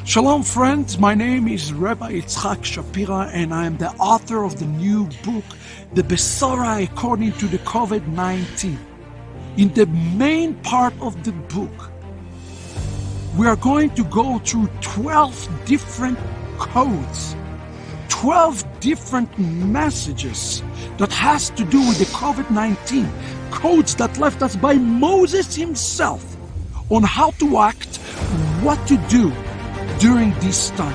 Shalom, friends. My name is Rabbi Shapira, and I am the author of the new book, The Besorah according to the COVID-19. In the main part of the book, we are going to go through 12 different codes, 12 different messages that has to do with the COVID-19, codes that left us by Moses himself on how to act, what to do during this time.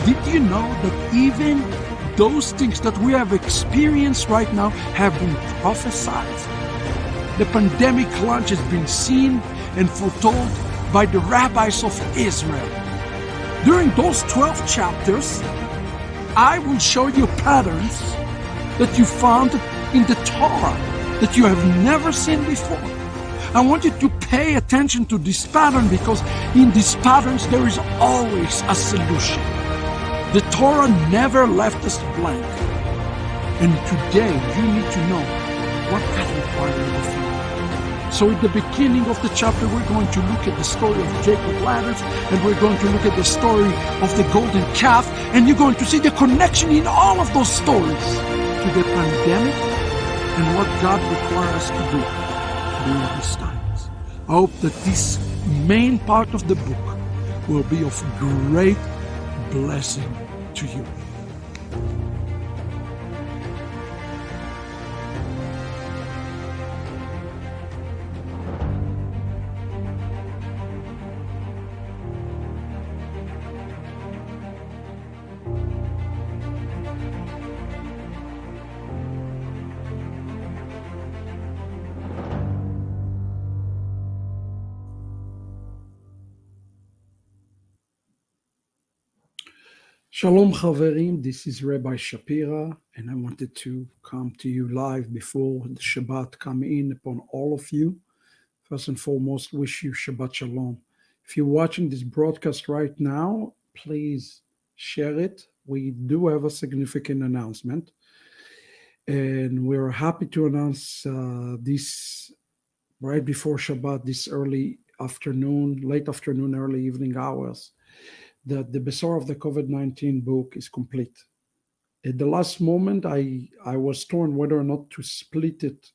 Did you know that even those things that we have experienced right now have been prophesied? The pandemic launch has been seen and foretold by the rabbis of Israel. During those 12 chapters, I will show you patterns that you found in the Torah that you have never seen before. I want you to pay attention to this pattern because in these patterns there is always a solution. The Torah never left us blank. And today you need to know what God requires of you. So at the beginning of the chapter we're going to look at the story of Jacob ladders, and we're going to look at the story of the golden calf, and you're going to see the connection in all of those stories to the pandemic and what God requires us to do during these times. I hope that this main part of the book will be of great blessing to you. Shalom Chaverim, this is Rabbi Shapira, and I wanted to come to you live before the Shabbat come in upon all of you. First and foremost, wish you Shabbat Shalom. If you're watching this broadcast right now, please share it. We do have a significant announcement, and we're happy to announce this right before Shabbat, this early afternoon, late afternoon, early evening hours, that the Besorah of the COVID-19 book is complete. At the last moment, I was torn whether or not to split it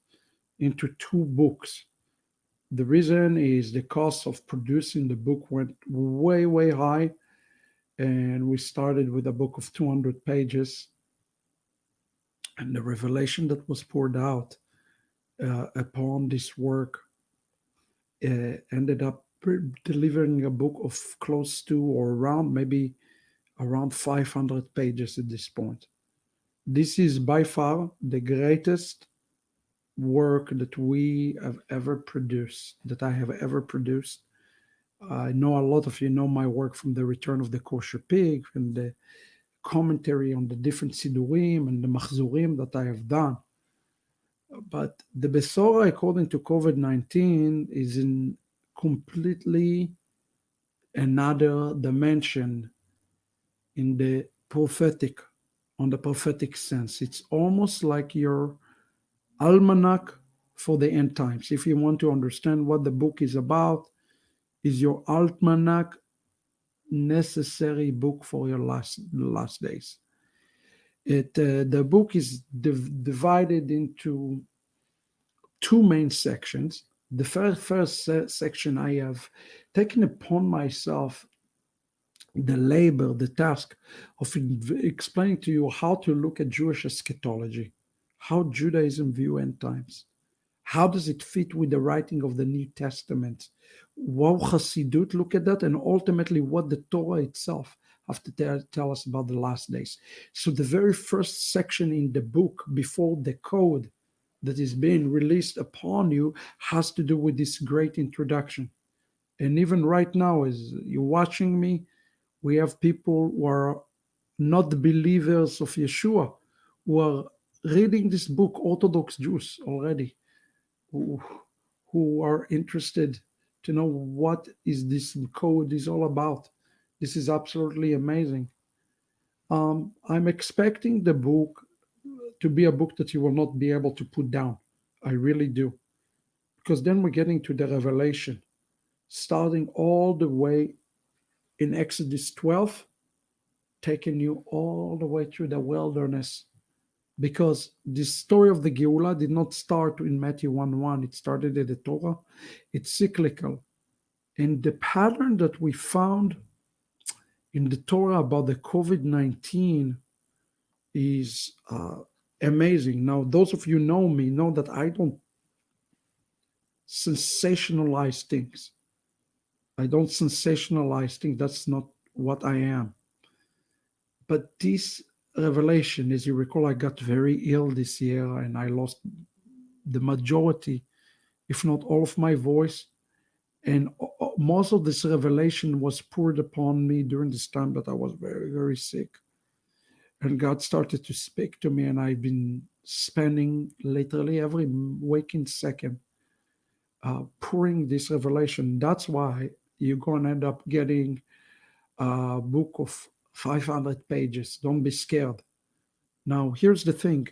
into two books. The reason is the cost of producing the book went way, way high, and we started with a book of 200 pages, and the revelation that was poured out upon this work ended up delivering a book of close to or around maybe around 500 pages at this point. This is by far the greatest work that we have ever produced, that I have ever produced. I know a lot of you know my work from the Return of the Kosher Pig and the commentary on the different Sidurim and the Machzurim that I have done. But the Besorah according to COVID-19 is in completely another dimension in the prophetic, on the prophetic sense. It's almost like your almanac for the end times. If you want to understand what the book is about, is your almanac necessary book for your last days. The book is divided into two main sections. The first section, I have taken upon myself the labor, the task of explaining to you how to look at Jewish eschatology, how Judaism view end times, how does it fit with the writing of the New Testament, how Chassidut look at that, and ultimately what the Torah itself have to tell us about the last days. So the very first section in the book, before the code that is being released upon you, has to do with this great introduction. And even right now, as you're watching me, we have people who are not the believers of Yeshua, who are reading this book, Orthodox Jews already, who are interested to know what is this code is all about. This is absolutely amazing. I'm expecting the book to be a book that you will not be able to put down. I really do. Because then we're getting to the revelation, starting all the way in Exodus 12, taking you all the way through the wilderness. Because the story of the Geula did not start in Matthew 1:1, it started in the Torah. It's cyclical. And the pattern that we found in the Torah about the COVID-19 is amazing. Now, those of you know me know that I don't sensationalize things. I don't sensationalize things. That's not what I am. But this revelation, as you recall, I got very ill this year and I lost the majority, if not all of my voice. And most of this revelation was poured upon me during this time that I was very, very sick. And God started to speak to me, and I've been spending literally every waking second pouring this revelation. That's why you're going to end up getting a book of 500 pages. Don't be scared. Now, here's the thing.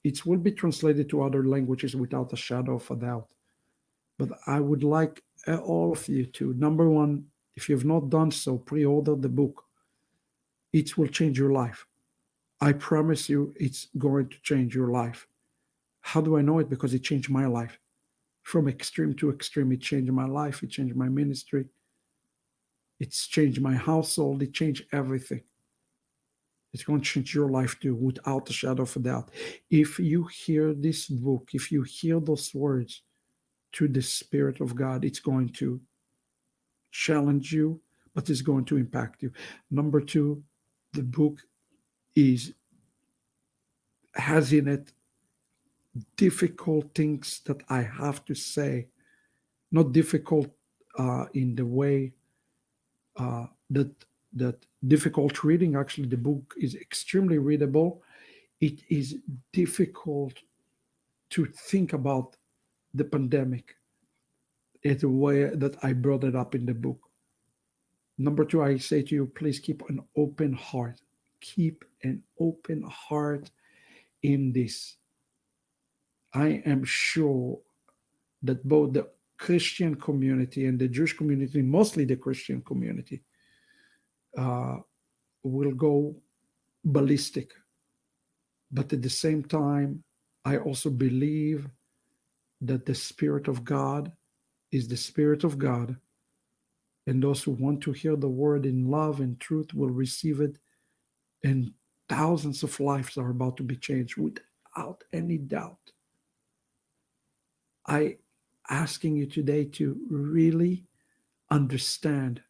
It will be translated to other languages without a shadow of a doubt. But I would like all of you to, number one, if you've not done so, pre-order the book. It will change your life. I promise you it's going to change your life. How do I know it? Because it changed my life. From extreme to extreme, it changed my life. It changed my ministry. It's changed my household. It changed everything. It's going to change your life too, without a shadow of a doubt. If you hear this book, if you hear those words to the Spirit of God, it's going to challenge you, but it's going to impact you. Number two, the book has in it difficult things that I have to say, not difficult in the way that difficult reading. Actually, the book is extremely readable. It is difficult to think about the pandemic in the way that I brought it up in the book. Number two, I say to you, please keep an open heart. Keep an open heart in this. I am sure that both the Christian community and the Jewish community, mostly the Christian community, will go ballistic. But at the same time, I also believe that the Spirit of God is the Spirit of God. And those who want to hear the word in love and truth will receive it. And thousands of lives are about to be changed without any doubt. I asking you today to really understand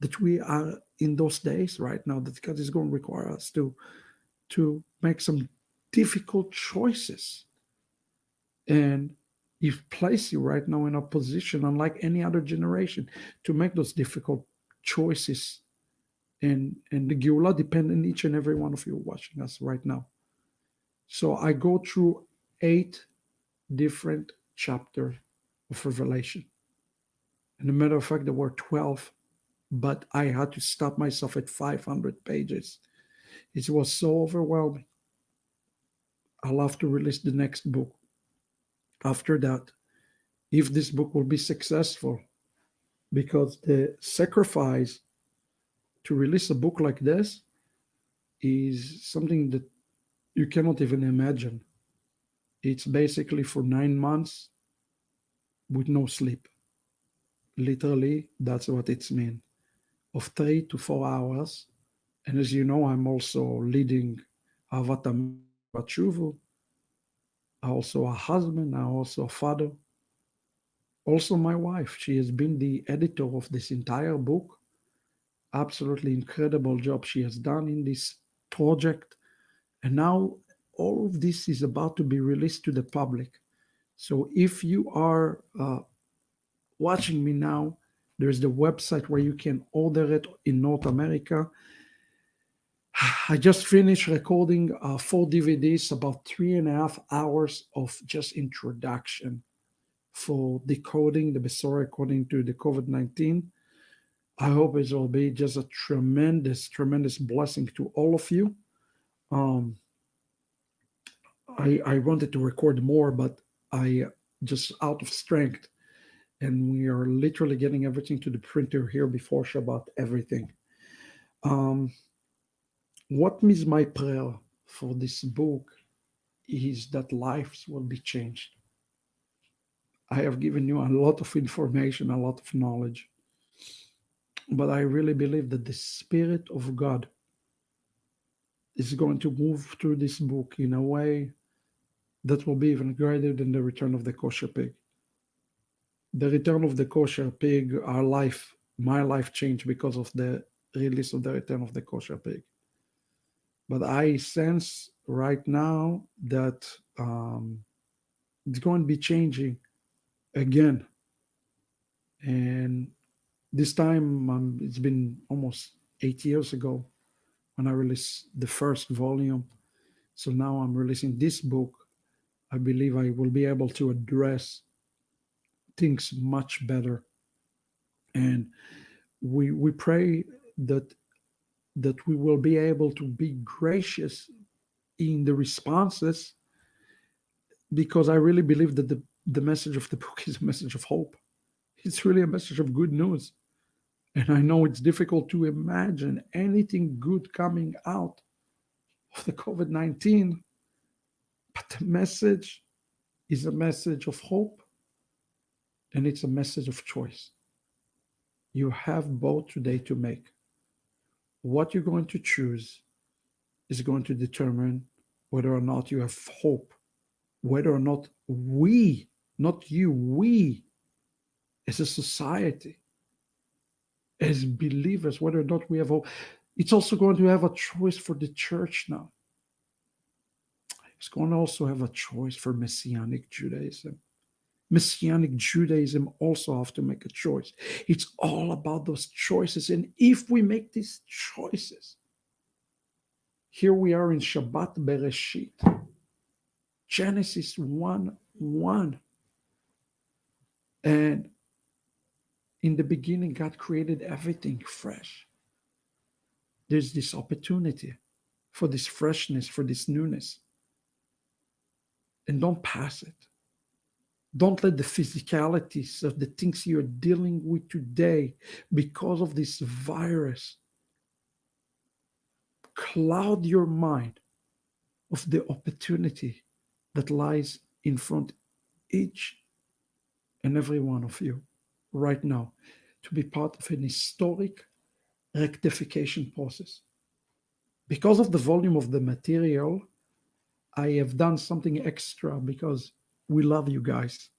that we are in those days right now that God is going to require us to make some difficult choices. And He's placed you right now in a position, unlike any other generation, to make those difficult choices. And the Geula depends on each and every one of you watching us right now. So I go through 8 different chapters of Revelation. And as a matter of fact, there were 12, but I had to stop myself at 500 pages. It was so overwhelming. I'll have to release the next book. After that, if this book will be successful, because the sacrifice to release a book like this is something that you cannot even imagine. It's basically for 9 months with no sleep. Literally, that's what it's mean. Of 3 to 4 hours. And as you know, I'm also leading Avat Batshuvu. I'm also a husband. I'm also a father. Also my wife. She has been the editor of this entire book. Absolutely incredible job she has done in this project. And now all of this is about to be released to the public. So if you are watching me now, there's the website where you can order it in North America. I just finished recording 4 DVDs, about 3.5 hours of just introduction for decoding the Besorah according to the COVID-19. I hope it will be just a tremendous, tremendous blessing to all of you. I wanted to record more, but I just out of strength and we are literally getting everything to the printer here before Shabbat, everything. Um, what is my prayer for this book is that lives will be changed. I have given you a lot of information, a lot of knowledge, but I really believe that the Spirit of God is going to move through this book in a way that will be even greater than the return of the kosher pig. The return of the kosher pig, our life, my life changed because of the release of the return of the kosher pig. But I sense right now that it's going to be changing again. And this time, it's been almost 8 years ago when I released the first volume. So now I'm releasing this book. I believe I will be able to address things much better. And we pray that we will be able to be gracious in the responses, because I really believe that the message of the book is a message of hope. It's really a message of good news. And I know it's difficult to imagine anything good coming out of the COVID-19, but the message is a message of hope, and it's a message of choice. You have both today to make. What you're going to choose is going to determine whether or not you have hope, whether or not we, not you, we as a society, as believers, whether or not we have hope. It's also going to have a choice for the church now. It's going to also have a choice for Messianic Judaism. Messianic Judaism also have to make a choice. It's all about those choices. And if we make these choices, here we are in Shabbat Bereshit, Genesis 1:1. And in the beginning, God created everything fresh. There's this opportunity for this freshness, for this newness. And don't pass it. Don't let the physicalities of the things you're dealing with today because of this virus cloud your mind of the opportunity that lies in front each and every one of you right now to be part of an historic rectification process. Because of the volume of the material, I have done something extra because we love you guys.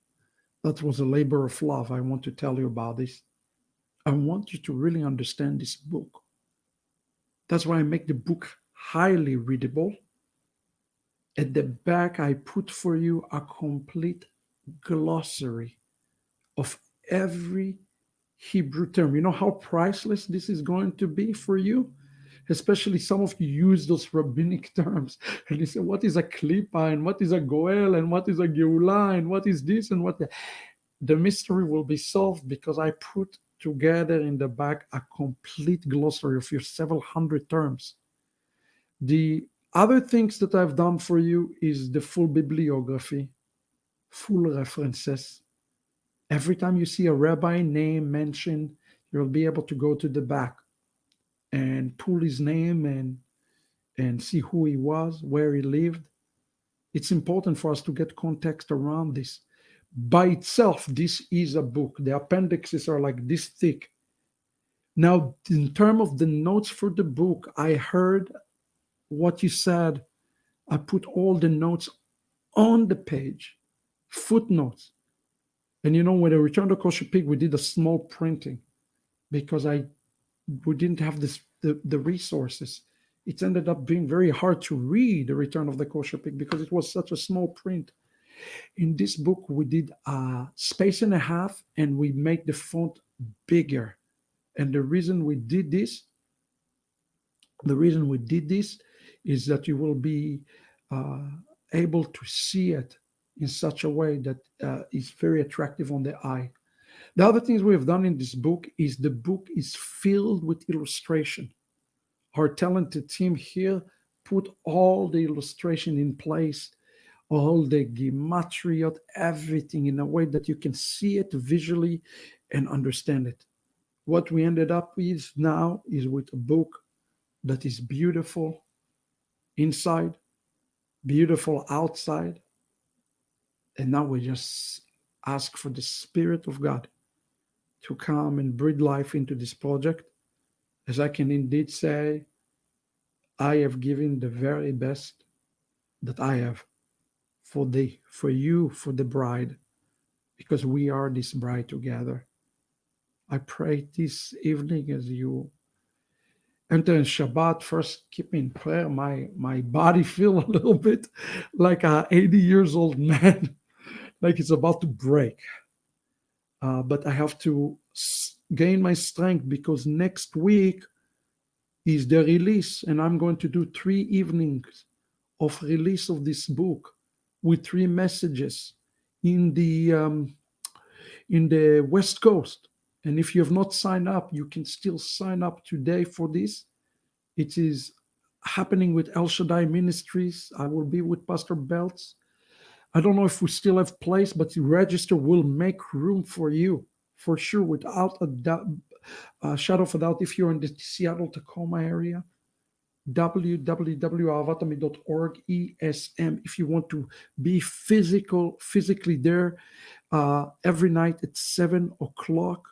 That was a labor of love. I want to tell you about this. I want you to really understand this book. That's why I make the book highly readable. At the back, I put for you a complete glossary of every Hebrew term. You know how priceless this is going to be for you? Especially some of you use those rabbinic terms and you say, what is a klipa and what is a goel and what is a geula and what is this and what that? The mystery will be solved because I put together in the back a complete glossary of your several hundred terms. The other things that I've done for you is the full bibliography, full references. Every time you see a rabbi name mentioned, you'll be able to go to the back and pull his name and see who he was, where he lived. It's important for us to get context around this. By itself, this is a book. The appendixes are like this thick. Now, in terms of the notes for the book, I heard what you said. I put all the notes on the page, footnotes. And you know, when I returned to Kosher Pig, we did a small printing because we didn't have the resources. It ended up being very hard to read the Return of the Kosher Pig because it was such a small print. In this book, we did a space and a half, and we made the font bigger. And the reason we did this is that you will be uh, able to see it in such a way that is very attractive on the eye. The other things we have done in this book is the book is filled with illustration. Our talented team here put all the illustration in place all the gematriot, everything in a way that you can see it visually and understand it. What we ended up with now is with a book that is beautiful inside, beautiful outside, and now we just ask for the Spirit of God to come and breathe life into this project. As I can indeed say, I have given the very best that I have for you, for the bride, because we are this bride together. I pray this evening as you enter in Shabbat, first keep me in prayer. My body feel a little bit like a 80 years old man, like it's about to break. But I have to gain my strength because next week is the release, and I'm going to do 3 evenings of release of this book with 3 messages in the West Coast. And if you have not signed up, you can still sign up today for this. It is happening with El Shaddai Ministries. I will be with Pastor Belts. I don't know if we still have place, but the register will make room for you for sure, without a doubt, shadow of a doubt. If you're in the Seattle Tacoma area, www.avatami.org ESM. If you want to be physically there, every night at 7 o'clock,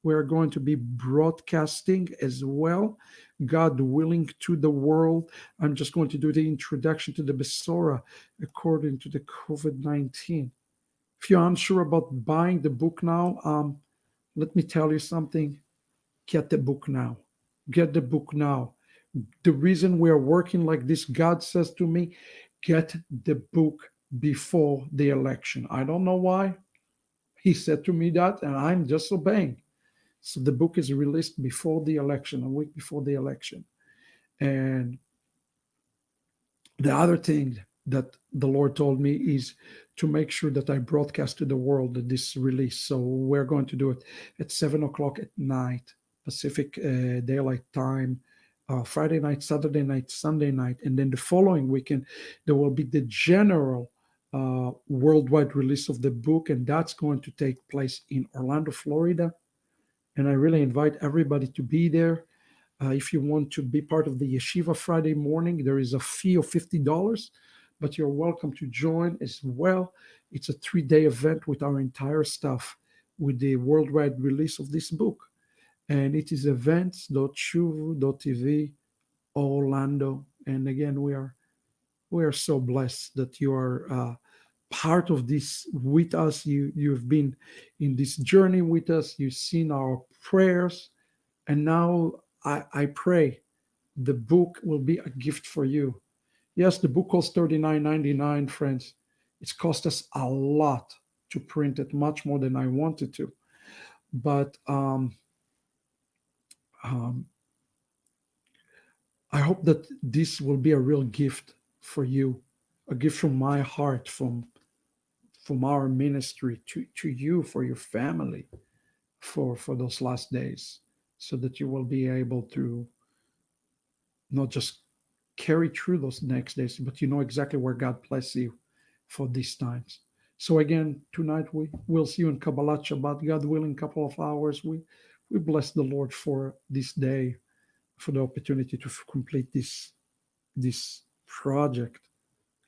we're going to be broadcasting as well, God willing, to the world. I'm just going to do the introduction to the Besorah according to the COVID-19. If you're unsure about buying the book now, let me tell you something. Get the book now. Get the book now. The reason we are working like this, God says to me, get the book before the election. I don't know why. He said to me that, and I'm just obeying. So the book is released before the election, a week before the election. And the other thing that the Lord told me is to make sure that I broadcast to the world that this release. So we're going to do it at 7 o'clock at night, Pacific Daylight Time, Friday night, Saturday night, Sunday night. And then the following weekend, there will be the general worldwide release of the book. And that's going to take place in Orlando, Florida. And I really invite everybody to be there. If you want to be part of the Yeshiva Friday morning, there is a fee of $50, but you're welcome to join as well. It's a 3-day event with our entire staff with the worldwide release of this book. And it is events.shuvu.tv Orlando. And again, we are so blessed that you are part of this with us. You've been in this journey with us. You've seen our prayers. And now I pray the book will be a gift for you. Yes, the book costs $39.99, friends. It's cost us a lot to print it, much more than I wanted to. But um, I hope that this will be a real gift for you, a gift from my heart, from our ministry to you, for your family, for those last days, so that you will be able to not just carry through those next days, but you know exactly where God bless you for these times. So again, tonight we will see you in Kabbalat Shabbat, God willing, couple of hours. We bless the Lord for this day, for the opportunity to complete this project.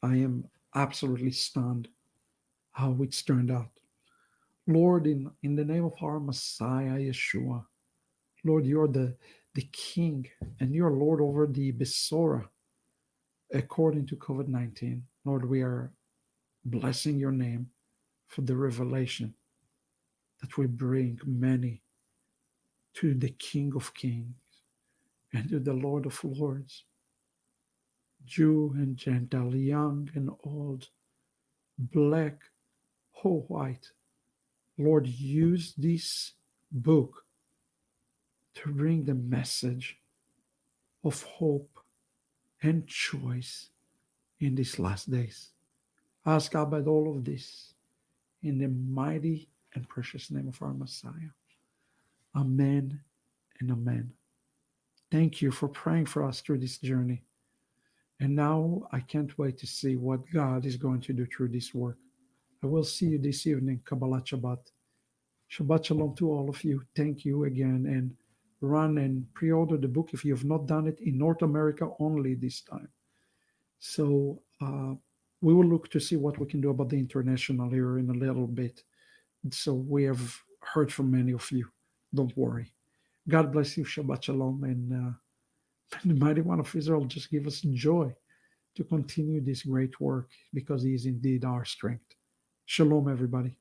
I am absolutely stunned how it's turned out. Lord, in the name of our Messiah, Yeshua, Lord, you're the King, and you're Lord over the Besorah according to COVID-19. Lord, we are blessing your name for the revelation that we bring many to the King of Kings and to the Lord of Lords, Jew and Gentile, young and old, black or white. Lord, use this book to bring the message of hope and choice in these last days. Ask about all of this in the mighty and precious name of our Messiah. Amen and amen. Thank you for praying for us through this journey. And now I can't wait to see what God is going to do through this work. I will see you this evening. Kabbalah Shabbat. Shabbat Shalom to all of you. Thank you again. And run and pre order the book if you have not done it in North America only this time. So we will look to see what we can do about the international here in a little bit. So we have heard from many of you. Don't worry. God bless you. Shabbat Shalom. And the mighty one of Israel just give us joy to continue this great work because he is indeed our strength. Shalom, everybody.